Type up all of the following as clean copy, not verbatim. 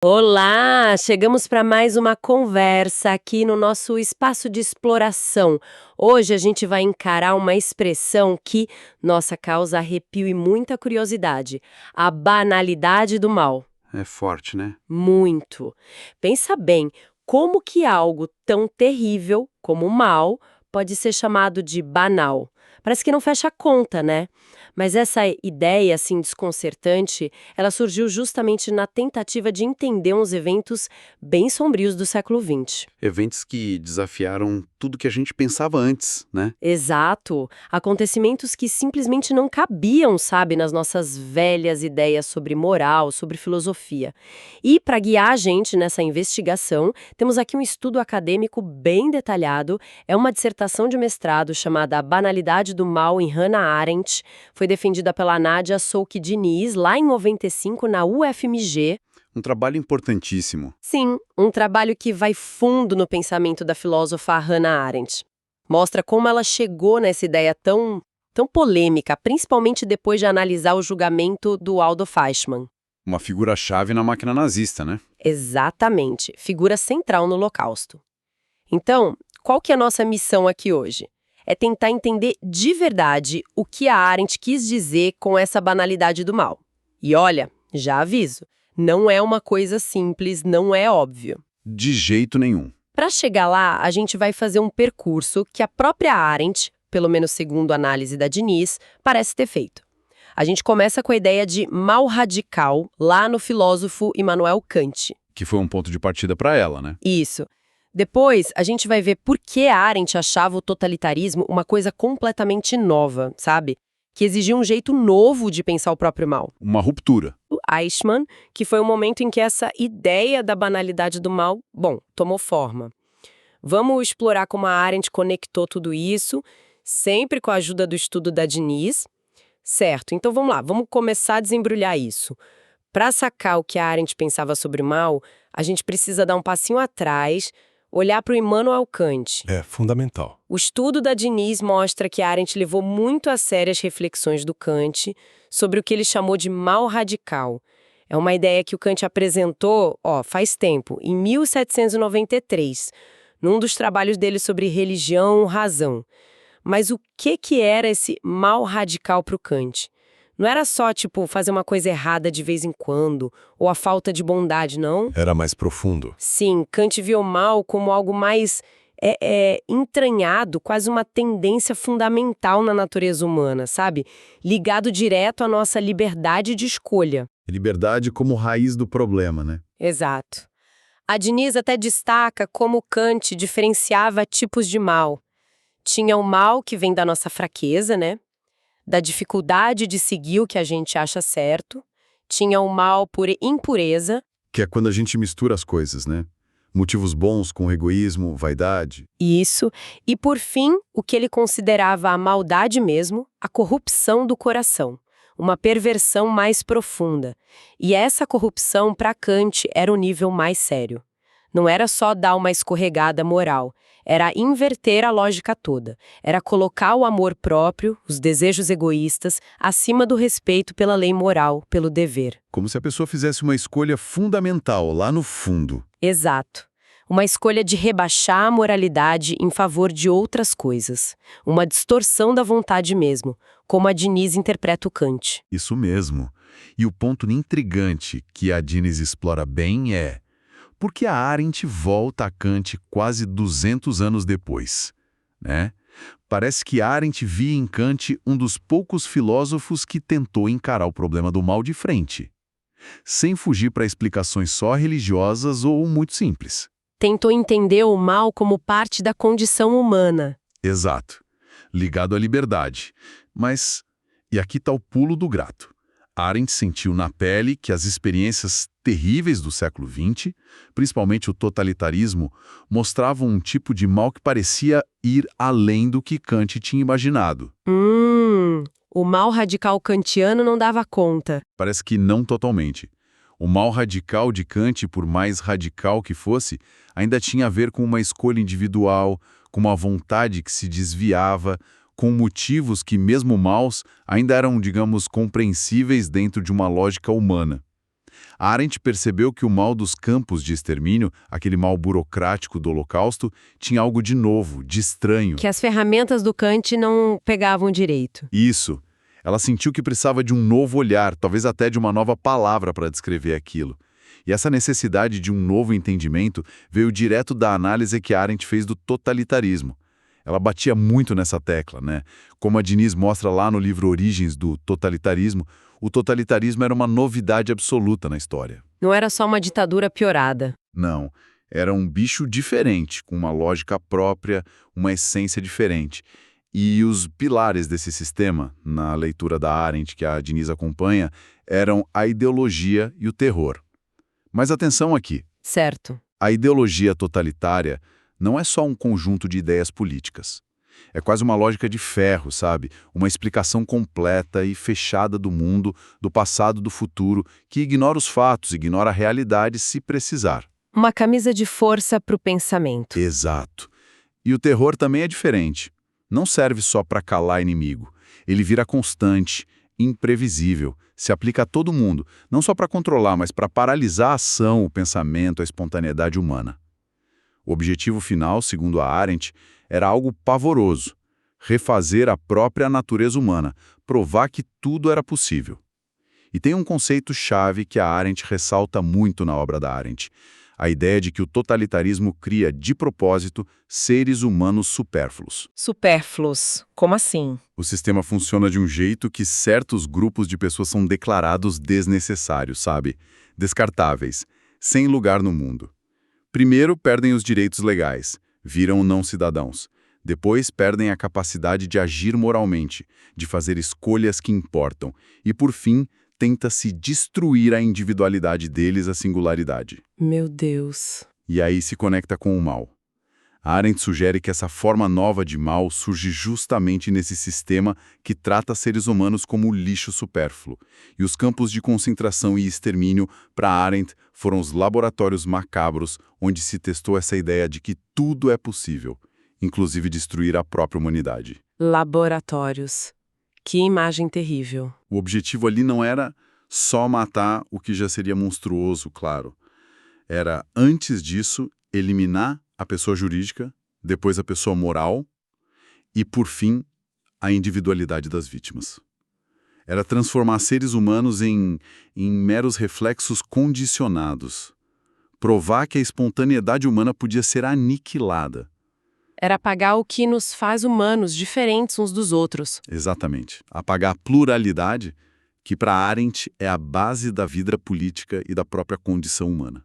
Olá! Chegamos para mais uma conversa aqui no nosso espaço de exploração. Hoje a gente vai encarar uma expressão que, nossa, causa arrepio e muita curiosidade: a banalidade do mal. É forte, né? Muito. Pensa bem, como que algo tão terrível como o mal pode ser chamado de banal? Parece que não fecha a conta, né? Mas essa ideia, assim, desconcertante, ela surgiu justamente na tentativa de entender uns eventos bem sombrios do século XX. Eventos que desafiaram tudo que a gente pensava antes, né? Exato. Acontecimentos que simplesmente não cabiam, sabe, nas nossas velhas ideias sobre moral, sobre filosofia. E para guiar a gente nessa investigação, temos aqui um estudo acadêmico bem detalhado. É uma dissertação de mestrado chamada A Banalidade do Mal em Hannah Arendt. Foi defendida pela Nádia Souki Diniz, lá em 95, na UFMG. Um trabalho importantíssimo. Sim, um trabalho que vai fundo no pensamento da filósofa Hannah Arendt. Mostra como ela chegou nessa ideia tão polêmica, principalmente depois de analisar o julgamento do Adolf Eichmann. Uma figura-chave na máquina nazista, né? Exatamente, figura central no Holocausto. Então, qual que é a nossa missão aqui hoje? É tentar entender de verdade o que a Arendt quis dizer com essa banalidade do mal. E olha, já aviso, não é uma coisa simples, não é óbvio. De jeito nenhum. Para chegar lá, a gente vai fazer um percurso que a própria Arendt, pelo menos segundo a análise da Diniz, parece ter feito. A gente começa com a ideia de mal radical, lá no filósofo Immanuel Kant. Que foi um ponto de partida para ela, né? Isso. Depois, a gente vai ver por que a Arendt achava o totalitarismo uma coisa completamente nova, sabe? Que exigia um jeito novo de pensar o próprio mal. Uma ruptura. O Eichmann, que foi o momento em que essa ideia da banalidade do mal, tomou forma. Vamos explorar como a Arendt conectou tudo isso, sempre com a ajuda do estudo da Diniz. Certo, então vamos lá, vamos começar a desembrulhar isso. Para sacar o que a Arendt pensava sobre o mal, a gente precisa dar um passinho atrás, olhar para o Immanuel Kant. É fundamental. O estudo da Diniz mostra que a Arendt levou muito a sério as reflexões do Kant sobre o que ele chamou de mal radical. É uma ideia que o Kant apresentou, faz tempo, em 1793, num dos trabalhos dele sobre religião, razão. Mas o que era esse mal radical para o Kant? Não era só, fazer uma coisa errada de vez em quando, ou a falta de bondade, não? Era mais profundo. Sim, Kant viu o mal como algo mais entranhado, quase uma tendência fundamental na natureza humana, sabe? Ligado direto à nossa liberdade de escolha. Liberdade como raiz do problema, né? Exato. A Diniz até destaca como Kant diferenciava tipos de mal. Tinha o mal que vem da nossa fraqueza, né? Da dificuldade de seguir o que a gente acha certo. Tinha o mal por impureza. Que é quando a gente mistura as coisas, né? Motivos bons com egoísmo, vaidade. Isso. E, por fim, o que ele considerava a maldade mesmo, a corrupção do coração. Uma perversão mais profunda. E essa corrupção, para Kant, era o nível mais sério. Não era só dar uma escorregada moral, era inverter a lógica toda. Era colocar o amor próprio, os desejos egoístas, acima do respeito pela lei moral, pelo dever. Como se a pessoa fizesse uma escolha fundamental lá no fundo. Exato. Uma escolha de rebaixar a moralidade em favor de outras coisas. Uma distorção da vontade mesmo, como a Diniz interpreta o Kant. Isso mesmo. E o ponto intrigante que a Diniz explora bem é: por que a Arendt volta a Kant quase 200 anos depois, né? Parece que Arendt via em Kant um dos poucos filósofos que tentou encarar o problema do mal de frente, sem fugir para explicações só religiosas ou muito simples. Tentou entender o mal como parte da condição humana. Exato. Ligado à liberdade. Mas, e aqui está o pulo do gato. Arendt sentiu na pele que as experiências terríveis do século XX, principalmente o totalitarismo, mostravam um tipo de mal que parecia ir além do que Kant tinha imaginado. O mal radical kantiano não dava conta. Parece que não totalmente. O mal radical de Kant, por mais radical que fosse, ainda tinha a ver com uma escolha individual, com uma vontade que se desviava, com motivos que, mesmo maus, ainda eram, digamos, compreensíveis dentro de uma lógica humana. Arendt percebeu que o mal dos campos de extermínio, aquele mal burocrático do Holocausto, tinha algo de novo, de estranho. Que as ferramentas do Kant não pegavam direito. Isso. Ela sentiu que precisava de um novo olhar, talvez até de uma nova palavra para descrever aquilo. E essa necessidade de um novo entendimento veio direto da análise que Arendt fez do totalitarismo. Ela batia muito nessa tecla, né? Como a Diniz mostra lá no livro Origens do Totalitarismo, o totalitarismo era uma novidade absoluta na história. Não era só uma ditadura piorada. Não, era um bicho diferente, com uma lógica própria, uma essência diferente. E os pilares desse sistema, na leitura da Arendt que a Diniz acompanha, eram a ideologia e o terror. Mas atenção aqui. Certo. A ideologia totalitária não é só um conjunto de ideias políticas. É quase uma lógica de ferro, sabe? Uma explicação completa e fechada do mundo, do passado, do futuro, que ignora os fatos, ignora a realidade se precisar. Uma camisa de força para o pensamento. Exato. E o terror também é diferente. Não serve só para calar inimigo. Ele vira constante, imprevisível, se aplica a todo mundo, não só para controlar, mas para paralisar a ação, o pensamento, a espontaneidade humana. O objetivo final, segundo a Arendt, era algo pavoroso: refazer a própria natureza humana, provar que tudo era possível. E tem um conceito-chave que a Arendt ressalta muito na obra da Arendt: a ideia de que o totalitarismo cria, de propósito, seres humanos supérfluos. Supérfluos. Como assim? O sistema funciona de um jeito que certos grupos de pessoas são declarados desnecessários, sabe? Descartáveis, sem lugar no mundo. Primeiro, perdem os direitos legais, viram não cidadãos. Depois, perdem a capacidade de agir moralmente, de fazer escolhas que importam. E, por fim, tenta-se destruir a individualidade deles, a singularidade. Meu Deus. E aí se conecta com o mal. A Arendt sugere que essa forma nova de mal surge justamente nesse sistema que trata seres humanos como lixo supérfluo. E os campos de concentração e extermínio, para Arendt, foram os laboratórios macabros onde se testou essa ideia de que tudo é possível, inclusive destruir a própria humanidade. Laboratórios. Que imagem terrível. O objetivo ali não era só matar o que já seria monstruoso, claro. Era, antes disso, eliminar a pessoa jurídica, depois a pessoa moral e, por fim, a individualidade das vítimas. Era transformar seres humanos em meros reflexos condicionados. Provar que a espontaneidade humana podia ser aniquilada. Era apagar o que nos faz humanos, diferentes uns dos outros. Exatamente. Apagar a pluralidade, que para Arendt é a base da vida política e da própria condição humana.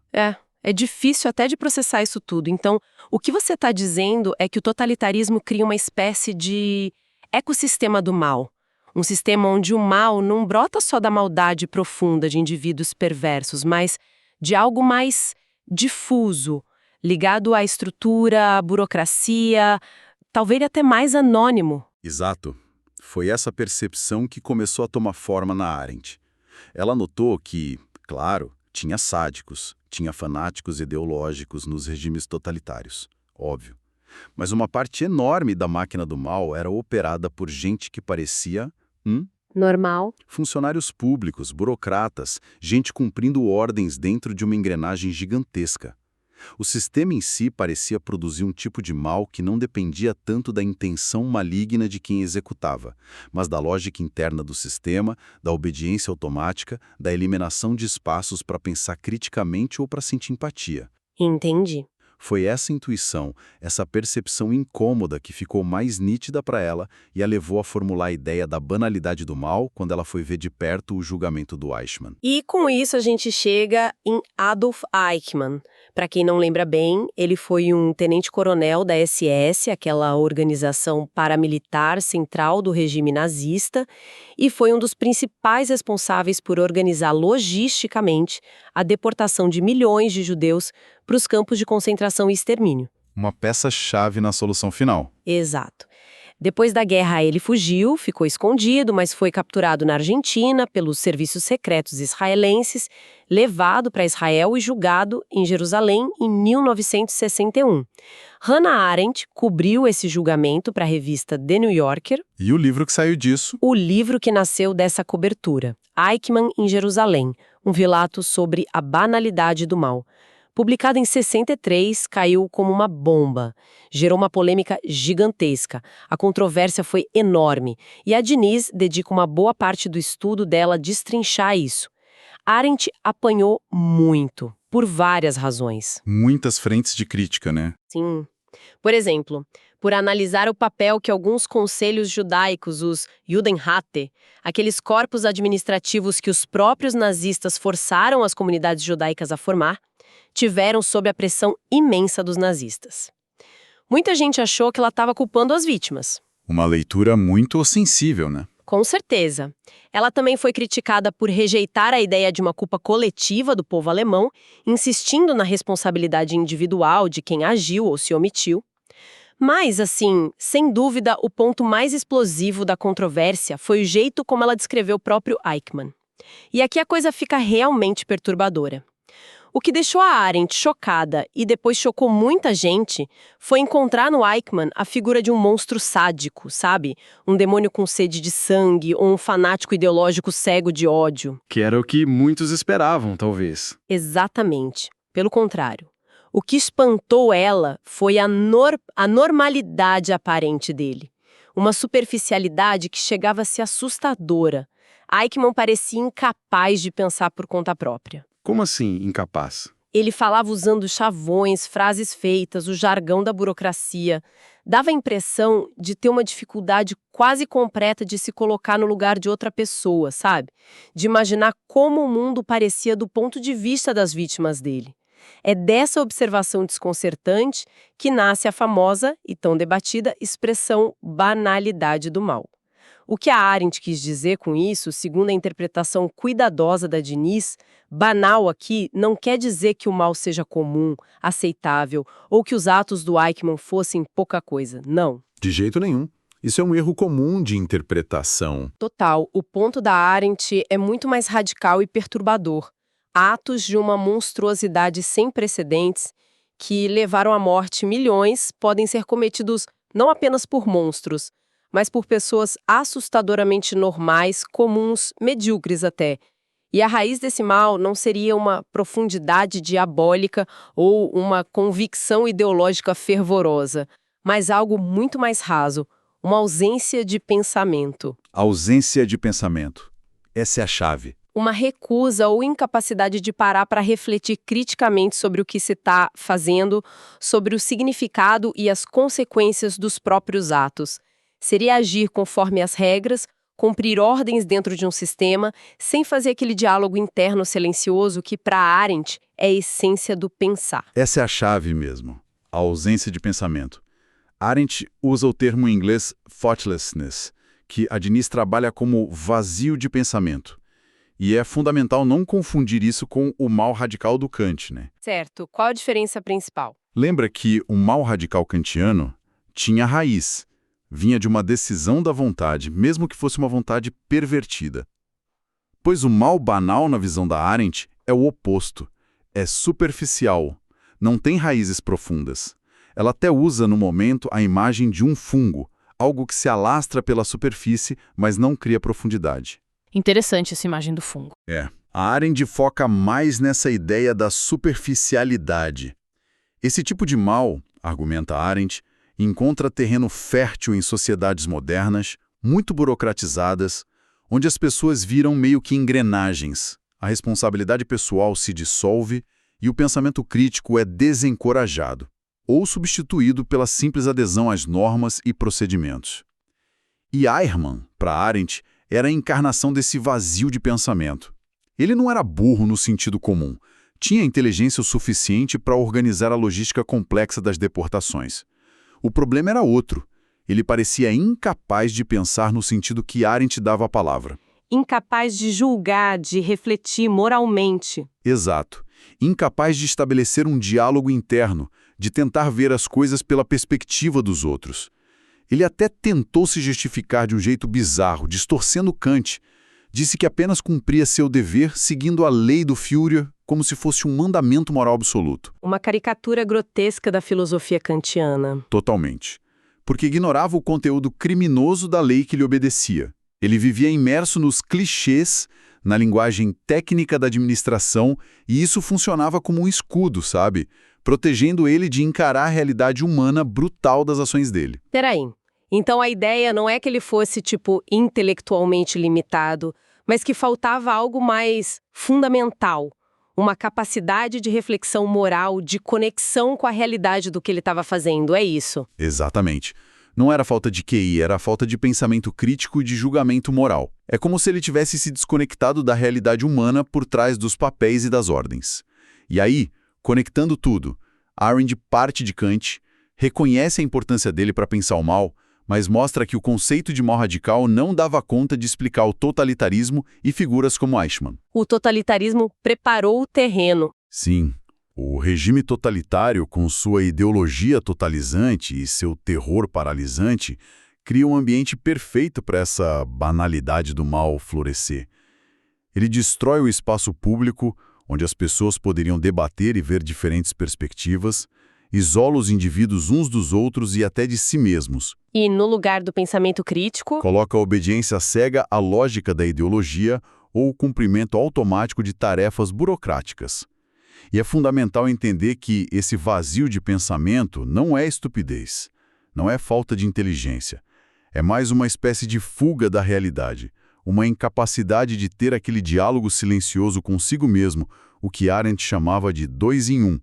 É difícil até de processar isso tudo. Então, o que você está dizendo é que o totalitarismo cria uma espécie de ecossistema do mal. Um sistema onde o mal não brota só da maldade profunda de indivíduos perversos, mas de algo mais difuso, ligado à estrutura, à burocracia, talvez até mais anônimo. Exato. Foi essa percepção que começou a tomar forma na Arendt. Ela notou que, claro, tinha sádicos, tinha fanáticos ideológicos nos regimes totalitários, óbvio. Mas uma parte enorme da máquina do mal era operada por gente que parecia Normal. funcionários públicos, burocratas, gente cumprindo ordens dentro de uma engrenagem gigantesca. O sistema em si parecia produzir um tipo de mal que não dependia tanto da intenção maligna de quem executava, mas da lógica interna do sistema, da obediência automática, da eliminação de espaços para pensar criticamente ou para sentir empatia. Entendi. Foi essa intuição, essa percepção incômoda que ficou mais nítida para ela e a levou a formular a ideia da banalidade do mal quando ela foi ver de perto o julgamento do Eichmann. E com isso a gente chega em Adolf Eichmann. Para quem não lembra bem, ele foi um tenente-coronel da SS, aquela organização paramilitar central do regime nazista, e foi um dos principais responsáveis por organizar logisticamente a deportação de milhões de judeus para os campos de concentração e extermínio. Uma peça-chave na solução final. Exato. Depois da guerra, ele fugiu, ficou escondido, mas foi capturado na Argentina pelos serviços secretos israelenses, levado para Israel e julgado em Jerusalém em 1961. Hannah Arendt cobriu esse julgamento para a revista The New Yorker. E o livro que saiu disso? O livro que nasceu dessa cobertura, Eichmann em Jerusalém, um relato sobre a banalidade do mal. Publicado em 63, caiu como uma bomba. Gerou uma polêmica gigantesca. A controvérsia foi enorme. E a Diniz dedica uma boa parte do estudo dela a destrinchar isso. Arendt apanhou muito, por várias razões. Muitas frentes de crítica, né? Sim. Por exemplo, por analisar o papel que alguns conselhos judaicos, os Judenräte, aqueles corpos administrativos que os próprios nazistas forçaram as comunidades judaicas a formar, tiveram sob a pressão imensa dos nazistas. Muita gente achou que ela estava culpando as vítimas. Uma leitura muito sensível, né? Com certeza. Ela também foi criticada por rejeitar a ideia de uma culpa coletiva do povo alemão, insistindo na responsabilidade individual de quem agiu ou se omitiu. Mas, assim, sem dúvida, o ponto mais explosivo da controvérsia foi o jeito como ela descreveu o próprio Eichmann. E aqui a coisa fica realmente perturbadora. O que deixou a Arendt chocada e depois chocou muita gente foi encontrar no Eichmann a figura de um monstro sádico, sabe? Um demônio com sede de sangue ou um fanático ideológico cego de ódio. Que era o que muitos esperavam, talvez. Exatamente. Pelo contrário. O que espantou ela foi a normalidade aparente dele. Uma superficialidade que chegava a ser assustadora. Eichmann parecia incapaz de pensar por conta própria. Como assim, incapaz? Ele falava usando chavões, frases feitas, o jargão da burocracia. Dava a impressão de ter uma dificuldade quase completa de se colocar no lugar de outra pessoa, sabe? De imaginar como o mundo parecia do ponto de vista das vítimas dele. É dessa observação desconcertante que nasce a famosa e tão debatida expressão banalidade do mal. O que a Arendt quis dizer com isso, segundo a interpretação cuidadosa da Diniz, banal aqui não quer dizer que o mal seja comum, aceitável, ou que os atos do Eichmann fossem pouca coisa. Não. De jeito nenhum. Isso é um erro comum de interpretação. Total. O ponto da Arendt é muito mais radical e perturbador. Atos de uma monstruosidade sem precedentes que levaram à morte milhões podem ser cometidos não apenas por monstros, mas por pessoas assustadoramente normais, comuns, medíocres até. E a raiz desse mal não seria uma profundidade diabólica ou uma convicção ideológica fervorosa, mas algo muito mais raso, uma ausência de pensamento. Ausência de pensamento. Essa é a chave. Uma recusa ou incapacidade de parar para refletir criticamente sobre o que se está fazendo, sobre o significado e as consequências dos próprios atos. Seria agir conforme as regras, cumprir ordens dentro de um sistema, sem fazer aquele diálogo interno silencioso que, para Arendt, é a essência do pensar. Essa é a chave mesmo. A ausência de pensamento. Arendt usa o termo em inglês thoughtlessness, que a Diniz trabalha como vazio de pensamento. E é fundamental não confundir isso com o mal radical do Kant, né? Certo. Qual a diferença principal? Lembra que o mal radical kantiano tinha raiz. Vinha de uma decisão da vontade, mesmo que fosse uma vontade pervertida. Pois o mal banal na visão da Arendt é o oposto. É superficial. Não tem raízes profundas. Ela até usa no momento a imagem de um fungo, algo que se alastra pela superfície, mas não cria profundidade. Interessante essa imagem do fungo. A Arendt foca mais nessa ideia da superficialidade. Esse tipo de mal, argumenta Arendt, encontra terreno fértil em sociedades modernas, muito burocratizadas, onde as pessoas viram meio que engrenagens. A responsabilidade pessoal se dissolve e o pensamento crítico é desencorajado, ou substituído pela simples adesão às normas e procedimentos. E Eichmann, para Arendt, era a encarnação desse vazio de pensamento. Ele não era burro no sentido comum, tinha inteligência o suficiente para organizar a logística complexa das deportações. O problema era outro. Ele parecia incapaz de pensar no sentido que Arendt dava à palavra. Incapaz de julgar, de refletir moralmente. Exato. Incapaz de estabelecer um diálogo interno, de tentar ver as coisas pela perspectiva dos outros. Ele até tentou se justificar de um jeito bizarro, distorcendo Kant. Disse que apenas cumpria seu dever seguindo a lei do Führer como se fosse um mandamento moral absoluto. Uma caricatura grotesca da filosofia kantiana. Totalmente. Porque ignorava o conteúdo criminoso da lei que lhe obedecia. Ele vivia imerso nos clichês, na linguagem técnica da administração, e isso funcionava como um escudo, sabe? Protegendo ele de encarar a realidade humana brutal das ações dele. Peraí. Então a ideia não é que ele fosse, tipo, intelectualmente limitado, mas que faltava algo mais fundamental, uma capacidade de reflexão moral, de conexão com a realidade do que ele estava fazendo, é isso? Exatamente. Não era falta de QI, era falta de pensamento crítico e de julgamento moral. É como se ele tivesse se desconectado da realidade humana por trás dos papéis e das ordens. E aí, conectando tudo, Arendt parte de Kant, reconhece a importância dele para pensar o mal, mas mostra que o conceito de mal radical não dava conta de explicar o totalitarismo e figuras como Eichmann. O totalitarismo preparou o terreno. Sim, o regime totalitário, com sua ideologia totalizante e seu terror paralisante, cria um ambiente perfeito para essa banalidade do mal florescer. Ele destrói o espaço público, onde as pessoas poderiam debater e ver diferentes perspectivas, isola os indivíduos uns dos outros e até de si mesmos. E, no lugar do pensamento crítico, Coloca a obediência cega à lógica da ideologia ou o cumprimento automático de tarefas burocráticas. E é fundamental entender que esse vazio de pensamento não é estupidez, não é falta de inteligência. É mais uma espécie de fuga da realidade, uma incapacidade de ter aquele diálogo silencioso consigo mesmo, o que Arendt chamava de 2 em 1,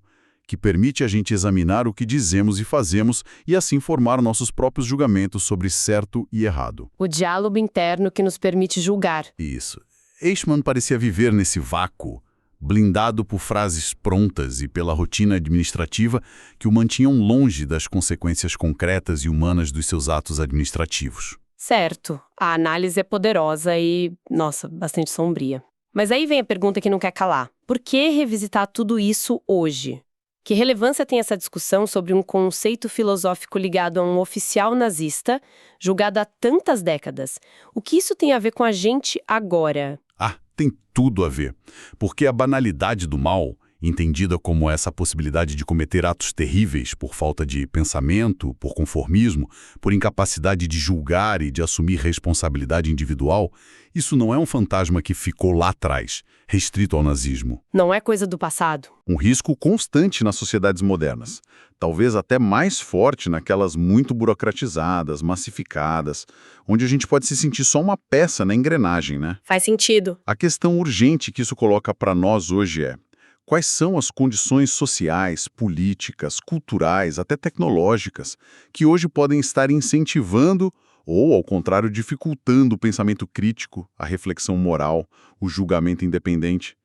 que permite a gente examinar o que dizemos e fazemos e assim formar nossos próprios julgamentos sobre certo e errado. o diálogo interno que nos permite julgar. Isso. Eichmann parecia viver nesse vácuo, blindado por frases prontas e pela rotina administrativa que o mantinham longe das consequências concretas e humanas dos seus atos administrativos. Certo, a análise é poderosa e, nossa, bastante sombria. Mas aí vem a pergunta que não quer calar. Por que revisitar tudo isso hoje? Que relevância tem essa discussão sobre um conceito filosófico ligado a um oficial nazista, julgado há tantas décadas? O que isso tem a ver com a gente agora? Ah, tem tudo a ver. Porque a banalidade do mal, entendida como essa possibilidade de cometer atos terríveis por falta de pensamento, por conformismo, por incapacidade de julgar e de assumir responsabilidade individual, isso não é um fantasma que ficou lá atrás, restrito ao nazismo. Não é coisa do passado. Um risco constante nas sociedades modernas, talvez até mais forte naquelas muito burocratizadas, massificadas, onde a gente pode se sentir só uma peça na engrenagem, né? Faz sentido. A questão urgente que isso coloca para nós hoje é: quais são as condições sociais, políticas, culturais, até tecnológicas, que hoje podem estar incentivando ou, ao contrário, dificultando o pensamento crítico, a reflexão moral, o julgamento independente?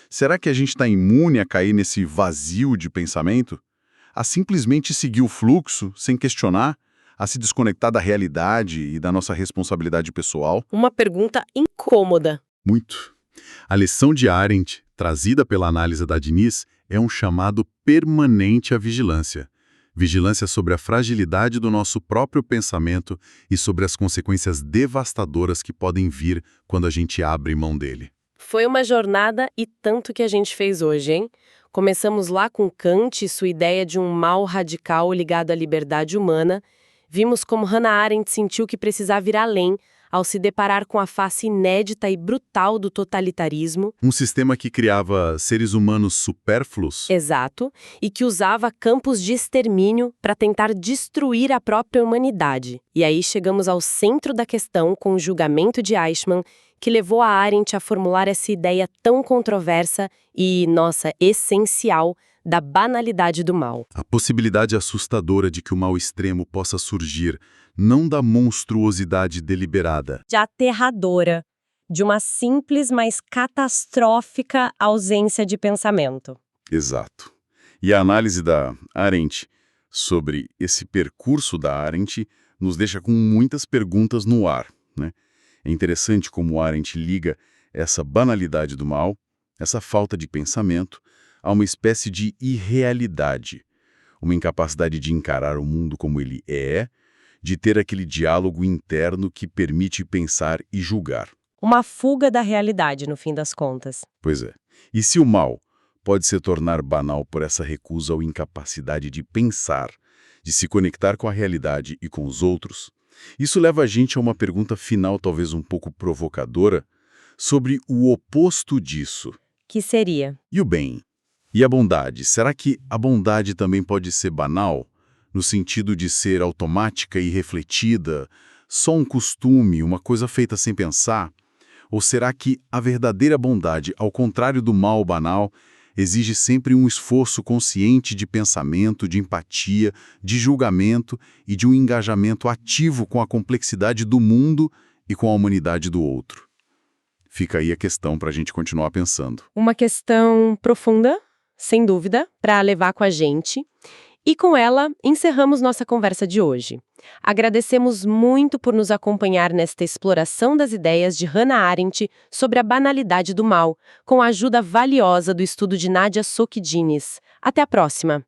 Será que a gente está imune a cair nesse vazio de pensamento? A simplesmente seguir o fluxo, sem questionar? A se desconectar da realidade e da nossa responsabilidade pessoal? Uma pergunta incômoda. Muito. A lição de Arendt, trazida pela análise da Diniz, é um chamado permanente à vigilância. Vigilância sobre a fragilidade do nosso próprio pensamento e sobre as consequências devastadoras que podem vir quando a gente abre mão dele. Foi uma jornada e tanto que a gente fez hoje, hein? Começamos lá com Kant e sua ideia de um mal radical ligado à liberdade humana. Vimos como Hannah Arendt sentiu que precisava ir além ao se deparar com a face inédita e brutal do totalitarismo. Um sistema que criava seres humanos supérfluos. Exato, e que usava campos de extermínio para tentar destruir a própria humanidade. E aí chegamos ao centro da questão com o julgamento de Eichmann, que levou a Arendt a formular essa ideia tão controversa e, nossa, essencial da banalidade do mal. A possibilidade assustadora de que o mal extremo possa surgir não da monstruosidade deliberada. De aterradora, de uma simples, mas catastrófica ausência de pensamento. Exato. E a análise da Arendt sobre esse percurso da Arendt nos deixa com muitas perguntas no ar, né? É interessante como Arendt liga essa banalidade do mal, essa falta de pensamento, a uma espécie de irrealidade, uma incapacidade de encarar o mundo como ele é, de ter aquele diálogo interno que permite pensar e julgar. Uma fuga da realidade, no fim das contas. Pois é. E se o mal pode se tornar banal por essa recusa ou incapacidade de pensar, de se conectar com a realidade e com os outros, isso leva a gente a uma pergunta final, talvez um pouco provocadora, sobre o oposto disso. Que seria? E o bem? E a bondade? Será que a bondade também pode ser banal, no sentido de ser automática e refletida, só um costume, uma coisa feita sem pensar? Ou será que a verdadeira bondade, ao contrário do mal banal, exige sempre um esforço consciente de pensamento, de empatia, de julgamento e de um engajamento ativo com a complexidade do mundo e com a humanidade do outro? Fica aí a questão para a gente continuar pensando. Uma questão profunda, sem dúvida, para levar com a gente. E com ela, encerramos nossa conversa de hoje. Agradecemos muito por nos acompanhar nesta exploração das ideias de Hannah Arendt sobre a banalidade do mal, com a ajuda valiosa do estudo de Nadia Sokidines. Até a próxima!